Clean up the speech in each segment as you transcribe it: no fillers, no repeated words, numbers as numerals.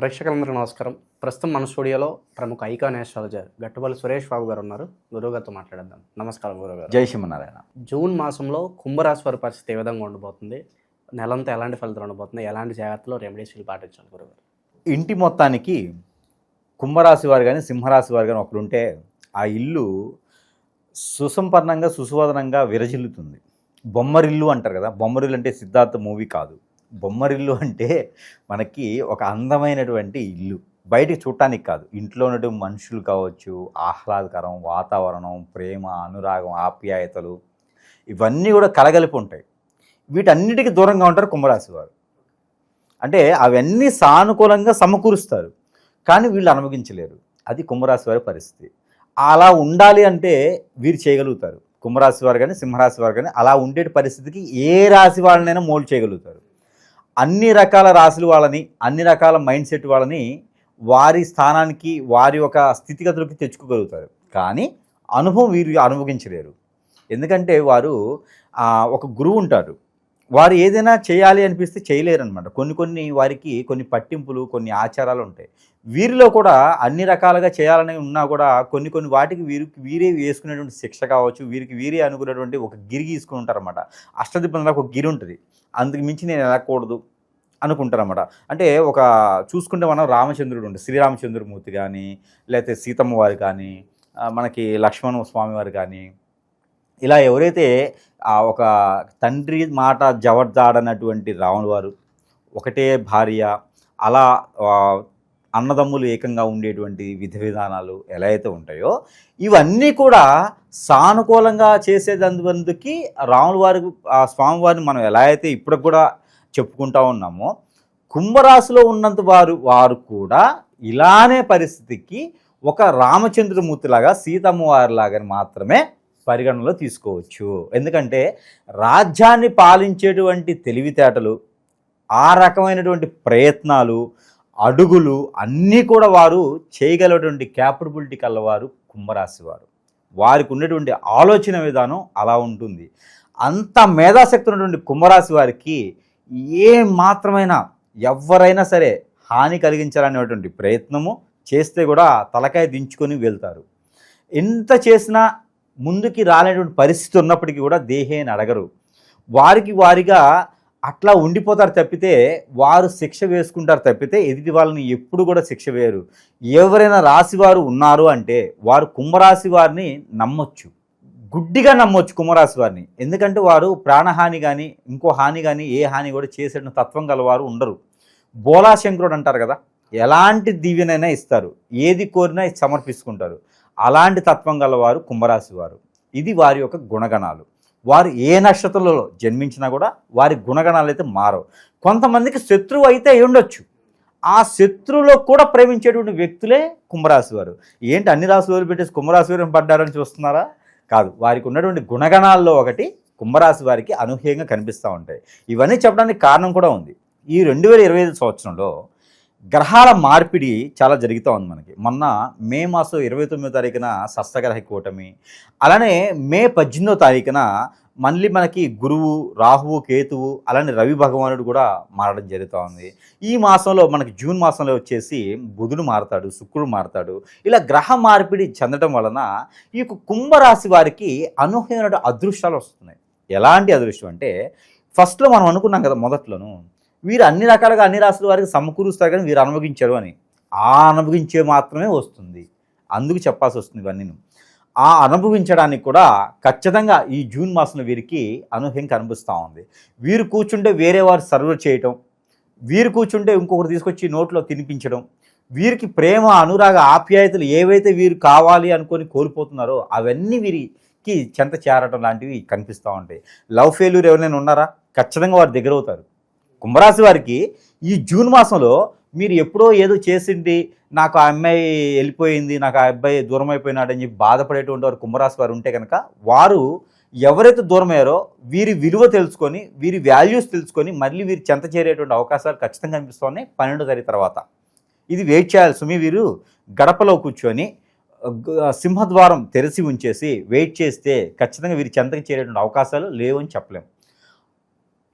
ప్రేక్షకులందరికీ నమస్కారం. ప్రస్తుతం మన స్టూడియోలో ప్రముఖ ఐకాన్ ఆస్ట్రాలజర్ గట్టుబల్లి సురేష్ బాబు గారు ఉన్నారు. గురువుగారితో మాట్లాడేద్దాం. నమస్కారం గురువుగారు. జై శ్రీమన్నారాయణ. జూన్ మాసంలో కుంభరాశి వారి పరిస్థితి ఏ విధంగా ఉండబోతుంది? నెలంతా ఎలాంటి ఫలితాలు ఉండబోతుంది? ఎలాంటి జాగ్రత్తలు రెమెడీస్ పాటించాలి గురువుగారు? ఇంటి మొత్తానికి కుంభరాశి వారు కానీ సింహరాశి వారు కానీ ఒకరుంటే ఆ ఇల్లు సుసంపన్నంగా సుసువదనంగా విరజిల్లుతుంది. బొమ్మరిల్లు అంటారు కదా. బొమ్మరిల్లు అంటే సిద్ధార్థ మూవీ కాదు. బొమ్మరిల్లు అంటే మనకి ఒక అందమైనటువంటి ఇల్లు, బయటికి చూడటానికి కాదు, ఇంట్లో ఉన్నటువంటి మనుషులు కావచ్చు, ఆహ్లాదకరం వాతావరణం, ప్రేమ, అనురాగం, ఆప్యాయతలు ఇవన్నీ కూడా కలగలిపి ఉంటాయి. వీటన్నిటికీ దూరంగా ఉంటారు కుంభరాశి వారు. అంటే అవన్నీ సానుకూలంగా సమకూరుస్తారు, కానీ వీళ్ళు అనుభవించలేరు. అది కుంభరాశి వారి పరిస్థితి. అలా ఉండాలి అంటే వీరు చేయగలుగుతారు. కుంభరాశి వారు కానీ సింహరాశి వారు కానీ అలా ఉండే పరిస్థితికి ఏ రాశి వాళ్ళనైనా మోల్డ్ చేయగలుగుతారు. అన్ని రకాల రాశులు వాళ్ళని, అన్ని రకాల మైండ్ సెట్ వాళ్ళని వారి స్థానానికి, వారి యొక్క స్థితిగతులకి తెచ్చుకోగలుగుతారు. కానీ అనుభవం వీరు అనుభవించలేరు. ఎందుకంటే వారు ఒక గురువు ఉంటారు. వారు ఏదైనా చేయాలి అనిపిస్తే చేయలేరు అనమాట. కొన్ని వారికి కొన్ని పట్టింపులు, కొన్ని ఆచారాలు ఉంటాయి. వీరిలో కూడా అన్ని రకాలుగా చేయాలని ఉన్నా కూడా కొన్ని వాటికి వీరే వేసుకునేటువంటి శిక్ష కావచ్చు, వీరే అనుకునేటువంటి ఒక గిరి గీసుకుని ఉంటారన్నమాట. అష్టదిబ్బలకు ఒక గిరి ఉంటుంది, అందుకు మించి నేను వెళ్ళకూడదు అనుకుంటారన్నమాట. అంటే ఒక చూసుకుంటే మనం రామచంద్రుడు ఉంటుంది, శ్రీరామచంద్రమూర్తి కానీ, లేకపోతే సీతమ్మ వారు కానీ, మనకి లక్ష్మణ స్వామి వారు కానీ, ఇలా ఎవరైతే ఒక తండ్రి మాట జవడ్దాడనటువంటి రావణుడు వారు, ఒకటే భార్య, అలా అన్నదమ్ములు ఏకంగా ఉండేటువంటి విధానాలు ఎలా అయితే ఉంటాయో ఇవన్నీ కూడా సానుకూలంగా చేసేదందుకి రాముల వారి స్వామివారిని మనం ఎలా అయితే ఇప్పటికి కూడా చెప్పుకుంటా ఉన్నామో, కుంభరాశిలో ఉన్నంత వారు కూడా ఇలానే పరిస్థితికి ఒక రామచంద్రమూర్తిలాగా, సీతమ్మ వారిలాగా మాత్రమే పరిగణనలో తీసుకోవచ్చు. ఎందుకంటే రాజ్యాన్ని పాలించేటువంటి తెలివితేటలు, ఆ రకమైనటువంటి ప్రయత్నాలు, అడుగులు అన్నీ కూడా వారు చేయగలటువంటి క్యాపబిలిటీ కలవారు కుంభరాశి వారు. వారికి ఉన్నటువంటి ఆలోచన విధానం అలా ఉంటుంది. అంత మేధాశక్తి ఉన్నటువంటి కుంభరాశి వారికి ఏ మాత్రమైనా ఎవరైనా సరే హాని కలిగించాలనేటువంటి ప్రయత్నము చేస్తే కూడా తలకాయ దించుకొని వెళ్తారు. ఎంత చేసినా ముందుకి రాలేటువంటి పరిస్థితి ఉన్నప్పటికీ కూడా దేహేని అడగరు. వారిగా అట్లా ఉండిపోతారు తప్పితే, వారు శిక్ష వేసుకుంటారు తప్పితే ఎదుటి వాళ్ళని ఎప్పుడు కూడా శిక్ష వేయరు. ఎవరైనా రాశివారు ఉన్నారు అంటే వారు కుంభరాశి వారిని నమ్మొచ్చు, గుడ్డిగా నమ్మొచ్చు కుంభరాశి వారిని. ఎందుకంటే వారు ప్రాణహాని కానీ ఇంకో హాని కానీ ఏ హాని కూడా చేసే తత్వం గలవారు ఉండరు. బోలాశంకరుడు అంటారు కదా, ఎలాంటి దీవెనైనా ఇస్తారు, ఏది కోరినా సమర్పించుకుంటారు. అలాంటి తత్వం గలవారు కుంభరాశి వారు. ఇది వారి యొక్క గుణగణాలు. వారు ఏ నక్షత్రంలో జన్మించినా కూడా వారి గుణగణాలు అయితే మారవు. కొంతమందికి శత్రువు అయితే అయి ఉండొచ్చు, ఆ శత్రువులో కూడా ప్రేమించేటువంటి వ్యక్తులే కుంభరాశి వారు. ఏంటి అన్ని రాశులు వదిలిపెట్టేసి కుంభరాశి వారు పడ్డారని చూస్తున్నారా? కాదు, వారికి ఉన్నటువంటి గుణగణాల్లో ఒకటి కుంభరాశి వారికి అనూహ్యంగా కనిపిస్తూ ఉంటాయి. ఇవన్నీ చెప్పడానికి కారణం కూడా ఉంది. ఈ 2025 సంవత్సరంలో గ్రహాల మార్పిడి చాలా జరుగుతూ ఉంది మనకి. మొన్న మే మాసం 29వ తారీఖున షష్టగ్రహ కూటమి, అలానే మే 18వ తారీఖున మళ్ళీ మనకి గురువు, రాహువు, కేతువు, అలానే రవి భగవానుడు కూడా మారడం జరుగుతూ ఉంది. ఈ మాసంలో మనకి జూన్ మాసంలో వచ్చేసి బుధుడు మారతాడు, శుక్రుడు మారతాడు. ఇలా గ్రహ మార్పిడి చెందడం వలన ఈ కుంభరాశి వారికి అనూహ్యమైన అదృష్టాలు వస్తున్నాయి. ఎలాంటి అదృష్టం అంటే, ఫస్ట్లో మనం అనుకున్నాం కదా మొదట్లోనూ, వీరు అన్ని రకాలుగా అన్ని రాశుల వారికి సమకూరుస్తారు కానీ వీరు అనుభవించరు అని. ఆ అనుభవించే మాత్రమే వస్తుంది, అందుకు చెప్పాల్సి వస్తుంది ఇవన్నీ. ఆ అనుభవించడానికి కూడా ఖచ్చితంగా ఈ జూన్ మాసంలో వీరికి అనూహ్యం కనిపిస్తూ ఉంది. వీరు కూర్చుంటే వేరే వారు సర్వ్ చేయటం, వీరు కూర్చుంటే ఇంకొకరు తీసుకొచ్చి నోట్లో తినిపించడం, వీరికి ప్రేమ, అనురాగ, ఆప్యాయతలు ఏవైతే వీరు కావాలి అనుకొని కోల్పోతున్నారో అవన్నీ వీరికి చెంత చేరటం లాంటివి కనిపిస్తూ ఉంటాయి. లవ్ ఫెయిల్యూర్ ఎవరైనా ఉన్నారా? ఖచ్చితంగా వారు దగ్గర అవుతారు. కుంభరాశి వారికి ఈ జూన్ మాసంలో మీరు ఎప్పుడో ఏదో చేసింది, నాకు ఆ అమ్మాయి వెళ్ళిపోయింది, నాకు ఆ అబ్బాయి దూరం అయిపోయినాడని చెప్పి బాధపడేటువంటి వారు కుంభరాశి వారు ఉంటే కనుక, వారు ఎవరైతే దూరం అయ్యారో వీరి విలువ తెలుసుకొని, వీరి వాల్యూస్ తెలుసుకొని మళ్ళీ వీరి చెంత చేరేటువంటి అవకాశాలు ఖచ్చితంగా కనిపిస్తున్నాయి 12వ తారీఖు తర్వాత. ఇది వెయిట్ చేయాలి సుమి. వీరు గడపలో కూర్చొని సింహద్వారం తెరిచి ఉంచేసి వెయిట్ చేస్తే ఖచ్చితంగా వీరి చెంతకు చేరేటువంటి అవకాశాలు లేవని చెప్పలేము.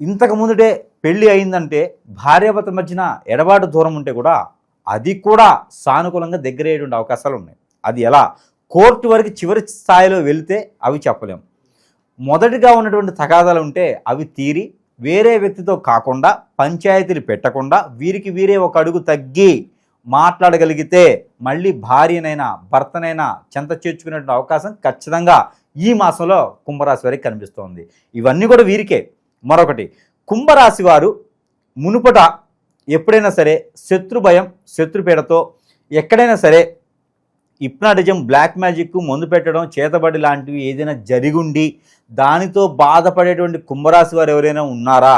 ఇంతకు ముందుటే పెళ్ళి అయిందంటే భార్యాభర్తల మధ్యన ఎడబాటు దూరం ఉంటే కూడా అది కూడా సానుకూలంగా దగ్గరయ్యేటువంటి అవకాశాలు ఉన్నాయి. అది ఎలా కోర్టు వరకు చివరి స్థాయిలో వెళితే అవి చెప్పలేం. మొదటిగా ఉన్నటువంటి తగాదాలు ఉంటే అవి తీరి వేరే వ్యక్తితో కాకుండా పంచాయతీలు పెట్టకుండా వీరికి వీరే ఒక అడుగు తగ్గి మాట్లాడగలిగితే మళ్ళీ భార్యనైనా భర్తనైనా చెంత చేర్చుకునేటువంటి అవకాశం ఖచ్చితంగా ఈ మాసంలో కుంభరాశి వారికి కనిపిస్తోంది. ఇవన్నీ కూడా వీరికే. మరొకటి, కుంభరాశి వారు మునుపట ఎప్పుడైనా సరే శత్రు భయం శత్రుపీడతో ఎక్కడైనా సరే హిప్నాటిజం, బ్లాక్ మ్యాజిక్, మందు పెట్టడం, చేతబడి లాంటివి ఏదైనా జరిగుండి దానితో బాధపడేటువంటి కుంభరాశి వారు ఎవరైనా ఉన్నారా?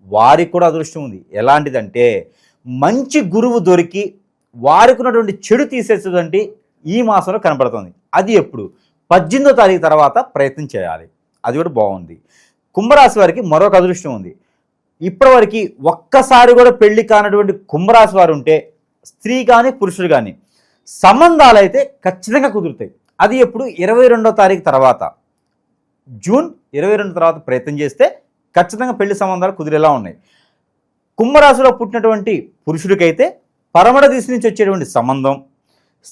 వారికి కూడా అదృష్టం ఉంది. ఎలాంటిదంటే మంచి గురువు దొరికి వారికి ఉన్నటువంటి చెడు తీసేసేటువంటి ఈ మాసంలో కనపడుతుంది. అది ఎప్పుడు? 18వ తారీఖు తర్వాత ప్రయత్నం చేయాలి. అది కూడా బాగుంది. కుంభరాశి వారికి మరొక అదృష్టం ఉంది. ఇప్పటివరకు ఒక్కసారి కూడా పెళ్లి కానటువంటి కుంభరాశి వారు ఉంటే స్త్రీ కానీ పురుషుడు కానీ సంబంధాలు అయితే ఖచ్చితంగా కుదురుతాయి. అది ఎప్పుడు? 22వ తారీఖు తర్వాత, జూన్ 22 తర్వాత ప్రయత్నం చేస్తే ఖచ్చితంగా పెళ్లి సంబంధాలు కుదిరేలా ఉన్నాయి. కుంభరాశిలో పుట్టినటువంటి పురుషుడికైతే పరమడ దిశ నుంచి వచ్చేటువంటి సంబంధం,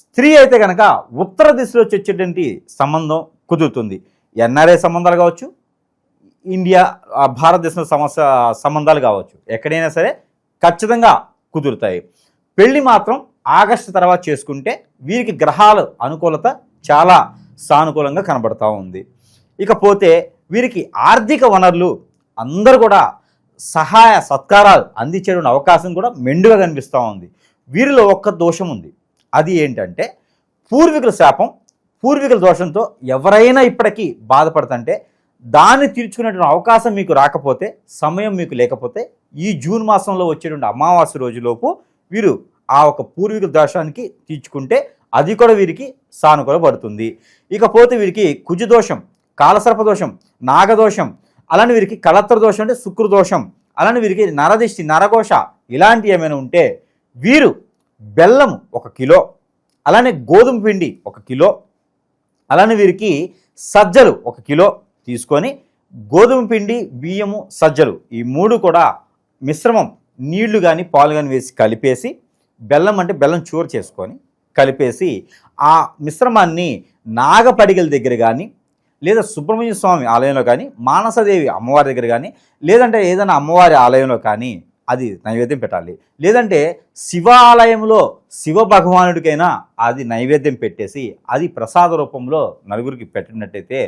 స్త్రీ అయితే కనుక ఉత్తర దిశలో వచ్చేటువంటి సంబంధం కుదురుతుంది. ఎన్ఆర్ఐ సంబంధాలు కావచ్చు, ఇండియా భారతదేశంలో సంబంధాలు కావచ్చు, ఎక్కడైనా సరే ఖచ్చితంగా కుదురుతాయి. పెళ్లి మాత్రం ఆగస్టు తర్వాత చేసుకుంటే వీరికి గ్రహాల అనుకూలత చాలా సానుకూలంగా కనబడతా ఉంది. ఇకపోతే వీరికి ఆర్థిక వనరులు అందరూ కూడా సహాయ సత్కారాలు అందించేటువంటి అవకాశం కూడా మెండుగా కనిపిస్తూ ఉంది. వీరిలో ఒక్క దోషం ఉంది. అది ఏంటంటే పూర్వీకుల శాపం, పూర్వీకుల దోషంతో ఎవరైనా ఇప్పటికీ బాధపడుతుంటే దాన్ని తీర్చుకునేటువంటి అవకాశం మీకు రాకపోతే, సమయం మీకు లేకపోతే ఈ జూన్ మాసంలో వచ్చేటువంటి అమావాస్య రోజులోపు వీరు ఆ ఒక పూర్వీకుల దోషానికి తీర్చుకుంటే అది కూడా వీరికి సానుకూల పడుతుంది. ఇకపోతే వీరికి కుజదోషం, కాలసర్పదోషం, నాగదోషం, అలానే వీరికి కళత్ర దోషం అంటే శుక్రదోషం, అలానే వీరికి నరదిష్టి, నరఘోష ఇలాంటివి ఏమైనా ఉంటే వీరు బెల్లం 1 కిలో, అలానే గోధుమ పిండి 1 కిలో, అలానే వీరికి సజ్జలు 1 కిలో తీసుకొని గోధుమ పిండి, బియ్యము, సజ్జలు ఈ 3 కూడా మిశ్రమం నీళ్లు కానీ పాలు కానీ వేసి కలిపేసి, బెల్లం అంటే బెల్లం చూరు చేసుకొని కలిపేసి ఆ మిశ్రమాన్ని నాగపడిగల దగ్గర కానీ లేదా సుబ్రహ్మణ్య స్వామి ఆలయంలో కానీ, మానసదేవి అమ్మవారి దగ్గర కానీ, లేదంటే ఏదైనా అమ్మవారి ఆలయంలో కానీ అది నైవేద్యం పెట్టాలి. లేదంటే శివ ఆలయంలో శివ భగవానుడికైనా అది నైవేద్యం పెట్టేసి అది ప్రసాద రూపంలో నలుగురికి పెట్టినట్టయితే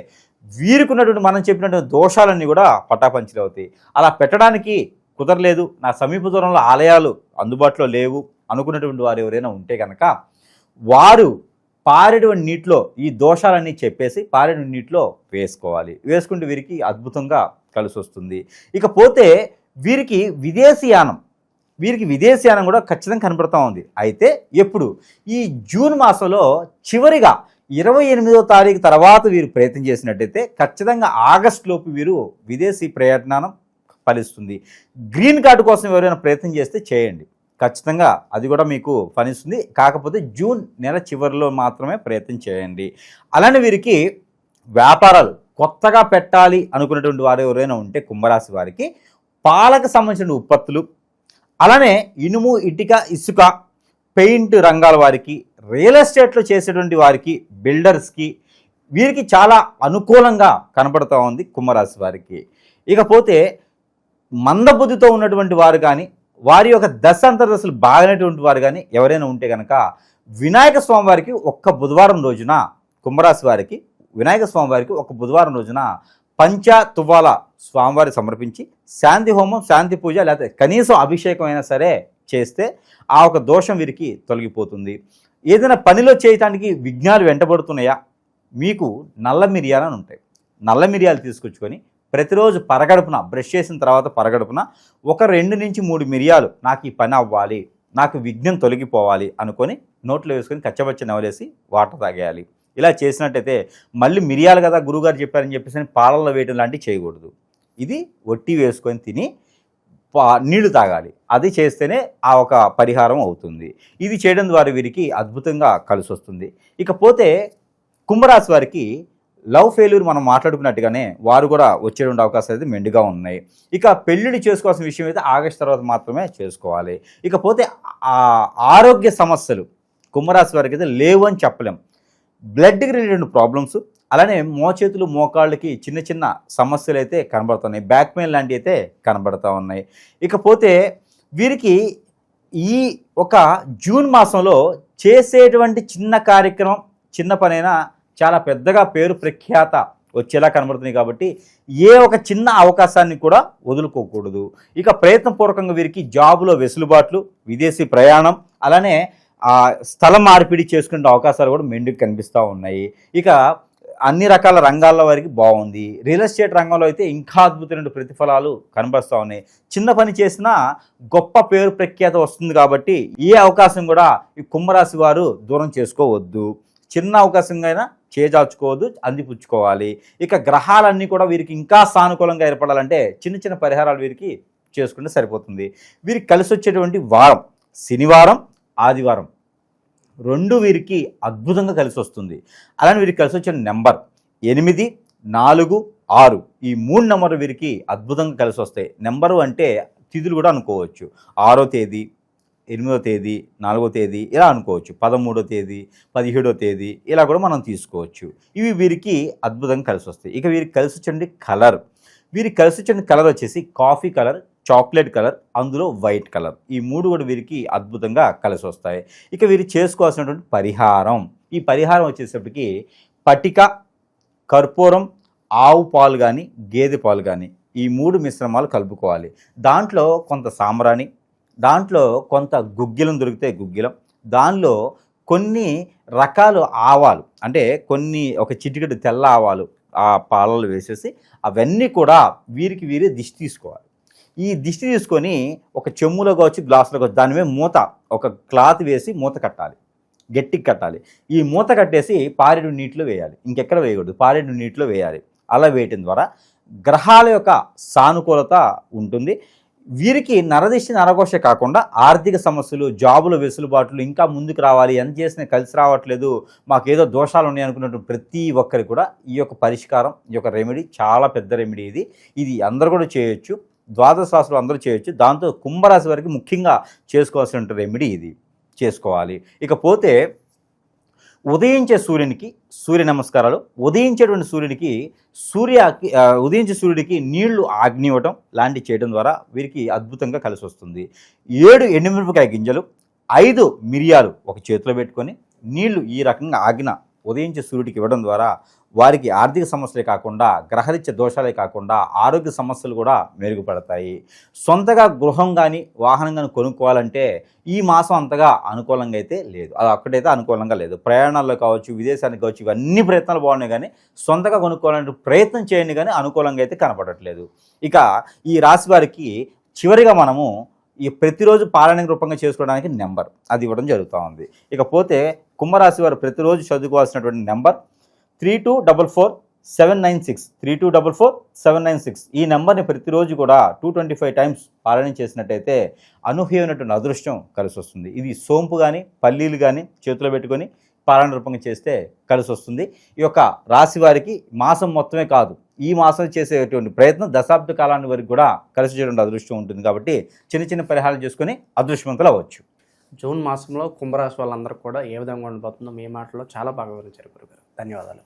వీరికి ఉన్నటువంటి మనం చెప్పినటువంటి దోషాలన్నీ కూడా పటాపంచలు అవుతాయి. అలా పెట్టడానికి కుదరలేదు, నా సమీప దూరంలో ఆలయాలు అందుబాటులో లేవు అనుకున్నటువంటి వారు ఎవరైనా ఉంటే కనుక వారు పారేటువంటి నీటిలో ఈ దోషాలన్నీ చెప్పేసి పారేటువంటి నీటిలో వేసుకోవాలి. వేసుకుంటే వీరికి అద్భుతంగా కలిసి వస్తుంది. ఇకపోతే వీరికి విదేశీయానం కూడా ఖచ్చితంగా కనబడుతూ ఉంది. అయితే ఎప్పుడు? ఈ జూన్ మాసంలో చివరిగా 28వ తారీఖు తర్వాత వీరు ప్రయత్నం చేసినట్టయితే ఖచ్చితంగా ఆగస్టులోపు వీరు విదేశీ ప్రయాణం ఫలిస్తుంది. గ్రీన్ కార్డు కోసం ఎవరైనా ప్రయత్నం చేస్తే చేయండి, ఖచ్చితంగా అది కూడా మీకు ఫలిస్తుంది. కాకపోతే జూన్ నెల చివరిలో మాత్రమే ప్రయత్నం చేయండి. అలానే వీరికి వ్యాపారాలు కొత్తగా పెట్టాలి అనుకున్నటువంటి వారు ఎవరైనా ఉంటే కుంభరాశి వారికి పాలకు సంబంధించిన ఉత్పత్తులు, అలానే ఇనుము, ఇటుక, ఇసుక, పెయింట్ రంగాల వారికి, రియల్ ఎస్టేట్లో చేసేటువంటి వారికి, బిల్డర్స్కి వీరికి చాలా అనుకూలంగా కనపడుతూ ఉంది కుంభరాశి వారికి. ఇకపోతే మందబుద్ధితో ఉన్నటువంటి వారు కానీ, వారి యొక్క దశ అంతర్దశలు బాగానేటువంటి వారు కానీ ఎవరైనా ఉంటే కనుక వినాయక స్వామివారికి ఒక్క బుధవారం రోజున కుంభరాశి వారికి వినాయక స్వామివారికి ఒక బుధవారం రోజున పంచ తువ్వాల స్వామివారి సమర్పించి శాంతి హోమం, శాంతి పూజ లేకపోతే కనీసం అభిషేకం అయినా సరే చేస్తే ఆ ఒక దోషం వీరికి తొలగిపోతుంది. ఏదైనా పనిలో చేయటానికి విఘ్నాలు వెంటబడుతున్నాయా? మీకు నల్ల మిరియాలని ఉంటాయి. నల్ల మిరియాలు తీసుకొచ్చుకొని ప్రతిరోజు పరగడుపున బ్రష్ చేసిన తర్వాత పరగడుపున ఒక 2 నుంచి 3 మిరియాలు నాకు ఈ పని అవ్వాలి, నాకు విఘ్నం తొలగిపోవాలి అనుకొని నోట్లో వేసుకొని కచ్చబచ్చ నవలేసి వాటర్ తాగేయాలి. ఇలా చేసినట్టయితే మళ్ళీ మిరియాలు కదా గురువుగారు చెప్పారని చెప్పేసి పాలల్లో వేయడం లాంటివి చేయకూడదు. ఇది ఒట్టి వేసుకొని తిని నీళ్లు తాగాలి. అది చేస్తేనే ఆ ఒక పరిహారం అవుతుంది. ఇది చేయడం ద్వారా వీరికి అద్భుతంగా కలిసి వస్తుంది. ఇకపోతే కుంభరాశి వారికి లవ్ ఫెయిల్యూర్ మనం మాట్లాడుకున్నట్టుగానే వారు కూడా వచ్చేటువంటి అవకాశాలు అయితే మెండుగా ఉన్నాయి. ఇక పెళ్ళిళ్ళు చేసుకోవాల్సిన విషయం అయితే ఆగస్టు తర్వాత మాత్రమే చేసుకోవాలి. ఇకపోతే ఆరోగ్య సమస్యలు కుంభరాశి వారికి అయితే లేవు అని చెప్పలేం. బ్లడ్కి రిలేటెడ్ ప్రాబ్లమ్స్, అలానే మోచేతులు మోకాళ్ళకి చిన్న చిన్న సమస్యలు అయితే కనబడుతున్నాయి. బ్యాక్ పెయిన్ లాంటివి అయితే కనబడుతూ ఉన్నాయి. ఇకపోతే వీరికి ఈ ఒక జూన్ మాసంలో చేసేటువంటి చిన్న కార్యక్రమం, చిన్న పనైనా చాలా పెద్దగా పేరు ప్రఖ్యాత వచ్చేలా కనబడుతుంది. కాబట్టి ఏ ఒక చిన్న అవకాశాన్ని కూడా వదులుకోకూడదు. ఇక ప్రయత్నపూర్వకంగా వీరికి జాబులో వెసులుబాట్లు, విదేశీ ప్రయాణం, అలానే స్థల మార్పిడి చేసుకునే అవకాశాలు కూడా మెండుకు కనిపిస్తూ ఉన్నాయి. ఇక అన్ని రకాల రంగాల్లో వారికి బాగుంది. రియల్ ఎస్టేట్ రంగంలో అయితే ఇంకా అద్భుతమైన ప్రతిఫలాలు కనబరుస్తూ ఉన్నాయి. చిన్న పని చేసినా గొప్ప పేరు ప్రఖ్యాత వస్తుంది. కాబట్టి ఏ అవకాశం కూడా ఈ కుంభరాశి వారు దూరం చేసుకోవద్దు. చిన్న అవకాశంగా అయినా చేజార్చుకోవద్దు, అందిపుచ్చుకోవాలి. ఇక గ్రహాలన్నీ కూడా వీరికి ఇంకా సానుకూలంగా ఏర్పడాలంటే చిన్న చిన్న పరిహారాలు వీరికి చేసుకుంటే సరిపోతుంది. వీరికి కలిసి వచ్చేటువంటి వారం శనివారం, ఆదివారం రెండు వీరికి అద్భుతంగా కలిసి వస్తుంది. అలానే వీరికి కలిసి వచ్చిన నెంబర్ 8, 4, 6 ఈ 3 నెంబర్లు వీరికి అద్భుతంగా కలిసి వస్తాయి. నెంబరు అంటే తిథులు కూడా అనుకోవచ్చు. 6వ తేదీ, 8వ తేదీ, 4వ తేదీ ఇలా అనుకోవచ్చు. 13వ తేదీ, 17వ తేదీ ఇలా కూడా మనం తీసుకోవచ్చు. ఇవి వీరికి అద్భుతంగా కలిసి వస్తాయి. ఇక వీరికి కలిసి వచ్చే కలర్, వీరికి కలిసి వచ్చిన కలర్ వచ్చేసి కాఫీ కలర్, చాక్లెట్ కలర్, అందులో వైట్ కలర్. ఈ 3 కూడా వీరికి అద్భుతంగా కలిసి వస్తాయి. ఇక వీరు చేసుకోవాల్సినటువంటి పరిహారం, ఈ పరిహారం వచ్చేసరికి పటిక, కర్పూరం, ఆవు పాలు కానీ గేదె పాలు కానీ ఈ 3 మిశ్రమాలు కలుపుకోవాలి. దాంట్లో కొంత సాంబ్రాణి, దాంట్లో కొంత గుగ్గిలం దొరికితే గుగ్గిలం, దానిలో కొన్ని రకాల ఆవాలు అంటే ఒక చిటికెడు తెల్ల ఆవాలు ఆ పాలలో వేసేసి అవన్నీ కూడా వీరే దిష్టి తీసుకోవాలి. ఈ దిష్టి తీసుకొని ఒక చెమ్ములో కావచ్చు, గ్లాసులో కావచ్చు, దాని మీద మూత ఒక క్లాత్ వేసి మూత కట్టాలి, గట్టికి కట్టాలి. ఈ మూత కట్టేసి పారేడు నీటిలో వేయాలి. ఇంకెక్కడ వేయకూడదు, పారేడు నీటిలో వేయాలి. అలా వేయటం ద్వారా గ్రహాల యొక్క సానుకూలత ఉంటుంది. వీరికి నరదిష్టి నరఘోష కాకుండా ఆర్థిక సమస్యలు, జాబుల వెసులుబాట్లు, ఇంకా ముందుకు రావాలి, ఎంత చేసినా కలిసి రావట్లేదు, మాకేదో దోషాలు ఉన్నాయి అనుకున్నట్టు ప్రతి ఒక్కరికి కూడా ఈ యొక్క పరిష్కారం, ఈ యొక్క రెమెడీ చాలా పెద్ద రెమెడీ. ఇది అందరూ కూడా చేయొచ్చు. ద్వాదశ రాశులు అందరూ చేయొచ్చు. దాంతో కుంభరాశి వారికి ముఖ్యంగా చేసుకోవాల్సిన రెమెడీ ఇది చేసుకోవాలి. ఇకపోతే ఉదయించే సూర్యునికి సూర్య నమస్కారాలు, ఉదయించేటువంటి సూర్యుడికి ఉదయించే సూర్యుడికి నీళ్లు ఆగ్ని ఇవ్వటం లాంటివి చేయడం ద్వారా వీరికి అద్భుతంగా కలిసి వస్తుంది. 7 ఎండుమిరపకాయ గింజలు, 5 మిరియాలు ఒక చేతిలో పెట్టుకొని నీళ్లు ఈ రకంగా ఆగిన ఉదయించే సూర్యుడికి ఇవ్వడం ద్వారా వారికి ఆర్థిక సమస్యలే కాకుండా, గ్రహరీత్య దోషాలే కాకుండా ఆరోగ్య సమస్యలు కూడా మెరుగుపడతాయి. సొంతగా గృహం కానీ వాహనం కానీ కొనుక్కోవాలంటే ఈ మాసం అంతగా అనుకూలంగా అయితే లేదు. అది ఒక్కటైతే అనుకూలంగా లేదు. ప్రయాణాల్లో కావచ్చు, విదేశానికి కావచ్చు, ఇవన్నీ ప్రయత్నాలు బాగున్నాయి కానీ సొంతగా కొనుక్కోవాలంటే ప్రయత్నం చేయండి కానీ అనుకూలంగా అయితే కనపడట్లేదు. ఇక ఈ రాశి వారికి చివరిగా మనము ఈ ప్రతిరోజు పాలన రూపంగా చేసుకోవడానికి నెంబర్ అది ఇవ్వడం జరుగుతూ ఉంది. ఇకపోతే కుంభరాశి వారు ప్రతిరోజు చదువుకోవాల్సినటువంటి నెంబర్ 3244-796 3244-796. ఈ నెంబర్ని ప్రతిరోజు కూడా 225 టైమ్స్ పాలన చేసినట్టయితే అనూహ్యమైనటువంటి అదృష్టం కలిసి వస్తుంది. ఇది సోంపు కానీ పల్లీలు కానీ చేతిలో పెట్టుకొని పాలన రూపంగా చేస్తే కలిసి వస్తుంది. ఈ యొక్క రాశి వారికి మాసం మొత్తమే కాదు, ఈ మాసం చేసేటువంటి ప్రయత్నం దశాబ్ద కాలాన్ని వరకు కూడా కలిసి చేయడం అదృష్టం ఉంటుంది. కాబట్టి చిన్న చిన్న పరిహారాలు చేసుకొని అదృష్టవంతులు అవ్వచ్చు. జూన్ మాసంలో కుంభరాశి వాళ్ళందరూ కూడా ఏ విధంగా ఉండబోతుందో మీ మాటలో చాలా బాగా వివరించారు గురుగారు. ధన్యవాదాలు.